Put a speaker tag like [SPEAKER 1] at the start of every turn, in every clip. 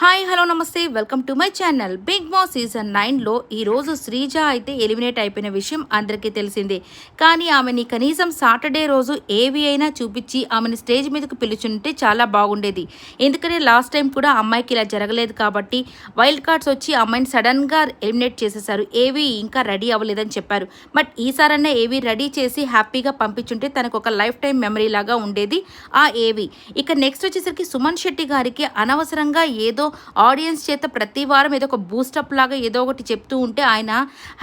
[SPEAKER 1] Hi hello నమస్తే welcome to my channel. Bigg Boss season 9లో ఈరోజు శ్రీజ అయితే ఎలిమినేట్ అయిపోయిన విషయం అందరికీ తెలిసిందే. కానీ ఆమెని కనీసం సాటర్డే రోజు ఏవి అయినా చూపించి ఆమెని స్టేజ్ మీదకు పిలుచుంటే చాలా బాగుండేది. ఎందుకంటే లాస్ట్ టైం కూడా అమ్మాయికి ఇలా జరగలేదు కాబట్టి వైల్డ్ కార్డ్స్ వచ్చి అమ్మాయిని సడన్గా ఎలిమినేట్ చేసేసారు. ఏవి ఇంకా రెడీ అవ్వలేదని చెప్పారు. బట్ ఈసారన్నా ఏవి రెడీ చేసి హ్యాపీగా పంపించుంటే తనకు ఒక లైఫ్ టైం మెమరీ లాగా ఉండేది ఆ ఏవి. ఇక నెక్స్ట్ వచ్చేసరికి సుమన్ శెట్టి గారికి అనవసరంగా ఏదో ఆడియన్స్ చేత ప్రతి వారం ఏదో ఒక బూస్టప్ లాగా ఏదో ఒకటి చెప్తూ ఉంటే ఆయన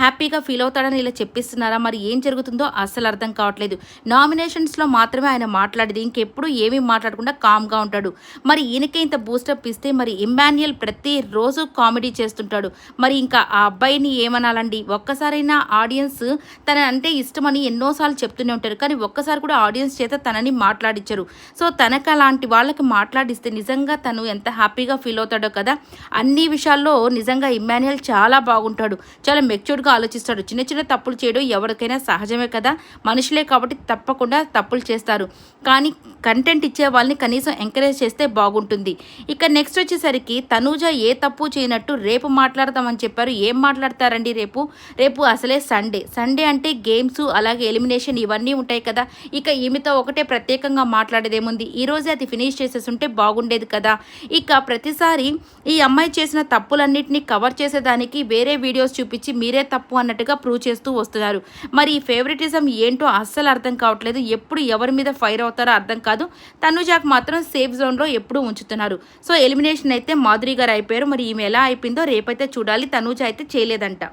[SPEAKER 1] హ్యాపీగా ఫీల్ అవుతాడని ఇలా చెప్పిస్తున్నారా, మరి ఏం జరుగుతుందో అస్సలు అర్థం కావట్లేదు. నామినేషన్స్లో మాత్రమే ఆయన మాట్లాడేది, ఇంకెప్పుడు ఏమీ మాట్లాడకుండా కామ్గా ఉంటాడు. మరి ఈయనకే ఇంత బూస్టప్ ఇస్తే మరి ఇమ్మాన్యుయల్ ప్రతిరోజు కామెడీ చేస్తుంటాడు. మరి ఇంకా ఆ అబ్బాయిని ఏమనాలండి? ఒక్కసారైనా ఆడియన్స్ తన అంటే ఇష్టమని ఎన్నోసార్లు చెప్తూనే ఉంటారు, కానీ ఒక్కసారి కూడా ఆడియన్స్ చేత తనని మాట్లాడించరు. సో తనకు అలాంటి వాళ్ళకి మాట్లాడిస్తే నిజంగా తను ఎంత హ్యాపీగా ఫీల్ అవుతాడో కదా. అన్ని విషయాల్లో నిజంగా ఇమ్మాన్యుయల్ చాలా బాగుంటాడు, చాలా మెచ్యూర్డ్గా ఆలోచిస్తాడు. చిన్న చిన్న తప్పులు చేయడం ఎవరికైనా సహజమే కదా, మనుషులే కాబట్టి తప్పకుండా తప్పులు చేస్తారు. కానీ కంటెంట్ ఇచ్చే వాళ్ళని కనీసం ఎంకరేజ్ చేస్తే బాగుంటుంది. ఇక నెక్స్ట్ వచ్చేసరికి తనూజ ఏ తప్పు చేయనట్టు రేపు మాట్లాడతామని చెప్పారు. ఏం మాట్లాడతారండి రేపు? రేపు అసలే సండే అంటే గేమ్స్ అలాగే ఎలిమినేషన్ ఇవన్నీ ఉంటాయి కదా. ఇక ఈమెతో ఒకటే ప్రత్యేకంగా మాట్లాడేదేముంది? ఈరోజే అది ఫినిష్ చేసేస్తుంటే బాగుండేది కదా. ఇక ప్రతిసారి ఈ అమ్మాయి చేసిన తప్పులన్నింటినీ కవర్ చేసేదానికి వేరే వీడియోస్ చూపించి మీరే తప్పు అన్నట్టుగా ప్రూవ్ చేస్తూ వస్తున్నారు. మరి ఈ ఫేవరెటిజం ఏంటో అస్సలు అర్థం కావట్లేదు. ఎప్పుడు ఎవరి మీద ఫైర్ అవుతారో అర్థం కాదు. తనుజాకు మాత్రం సేఫ్ జోన్లో ఎప్పుడూ ఉంచుతున్నారు. సో ఎలిమినేషన్ అయితే మాధురి గారు అయిపోయారు. మరి ఈమె ఎలా అయిపోయిందో రేపైతే చూడాలి. తనుజ అయితే చేయలేదంట.